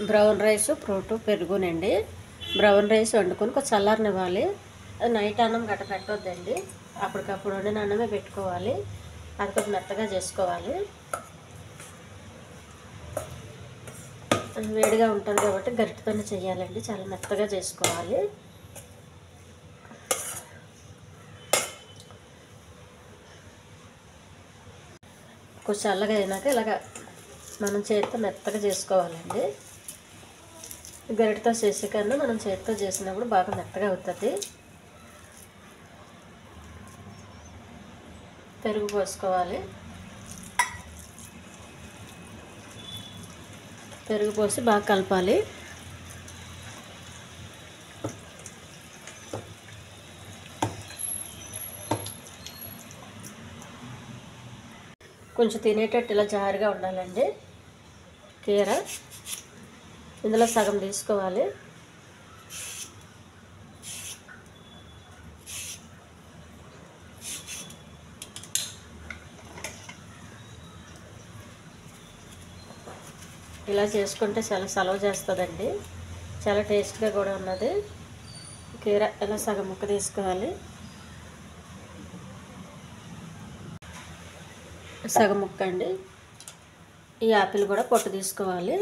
Brown rice ప్రోటు పెరుగునండి. Brown rice వండుకొని కొంచెం చల్లారనివ్వాలి. అది నైట్ అన్నం గట్ట పెట్టొద్దండి, అప్పటికప్పుడు వండిన అన్నమే పెట్టుకోవాలి. అది కొంచెం మెత్తగా చేసుకోవాలి. వేడిగా ఉంటుంది కాబట్టి గరిటెతోనే చేయాలండి, చాలా మెత్తగా చేసుకోవాలి. కొంచెం చల్లగా అయినాక ఇలాగ మనం చేతితో మెత్తగా చేసుకోవాలండి. గరిటెతో చేసే కన్నా మనం చేతితో చేసినప్పుడు బాగా మెత్తగా అవుతుంది. పెరుగు పోసుకోవాలి. పెరుగు పోసి బాగా కలపాలి. కొంచెం తినేటట్టు ఇలా జారుగా ఉండాలండి కీర. ఇందులో సగం తీసుకోవాలి. ఇలా చేసుకుంటే చాలా సలవ చేస్తుందండి, చాలా టేస్ట్గా కూడా ఉన్నది. కీర ఇలా సగం ముక్క తీసుకోవాలి. సగం ముక్క అండి. ఈ యాపిల్ కూడా పొట్టు తీసుకోవాలి.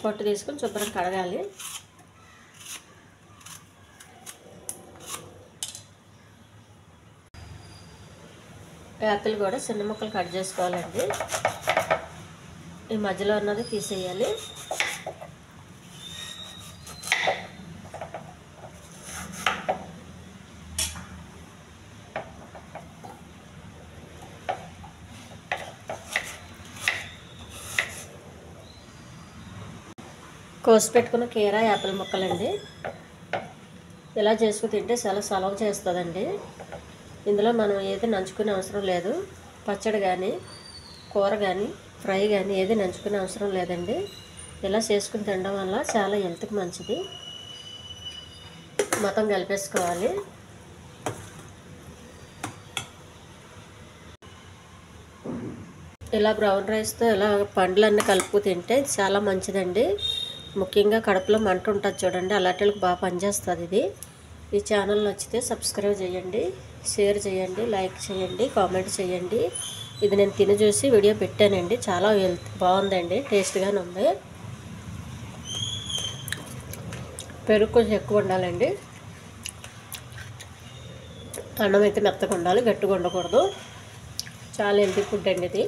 పొట్టు తీసుకొని శుభ్రం కడగాలి. యాపిల్ కూడా చిన్న ముక్కలు కట్ చేసుకోవాలండి. ఈ మధ్యలో ఉన్నది తీసేయాలి. కోసి పెట్టుకున్న కీర యాపిల్ ముక్కలండి. ఇలా చేసుకుని తింటే చాలా సలవ చేస్తుందండి. ఇందులో మనం ఏది నంచుకునే అవసరం లేదు. పచ్చడి కానీ కూర కానీ ఫ్రై కానీ ఏది నంచుకునే అవసరం లేదండి. ఇలా చేసుకుని తినడం వల్ల చాలా హెల్త్కి మంచిది. మొత్తం కలిపేసుకోవాలి. ఇలా బ్రౌన్ రైస్తో ఇలా పండ్లన్నీ కలుపు తింటే చాలా మంచిదండి. ముఖ్యంగా కడుపులో మంట ఉంటుంది చూడండి, అలాంటి బాగా పనిచేస్తుంది ఇది. ఈ ఛానల్ నచ్చితే సబ్స్క్రైబ్ చేయండి, షేర్ చేయండి, లైక్ చేయండి, కామెంట్ చేయండి. ఇది నేను తిని చూసి వీడియో పెట్టానండి, చాలా బాగుందండి, టేస్ట్గానే ఉంది. పెరుగు కొంచెం ఎక్కువ ఉండాలండి. అన్నం అయితే మెత్తగా ఉండాలి, గట్టిగా ఉండకూడదు. చాలా హెల్తీ ఫుడ్ అండి ఇది.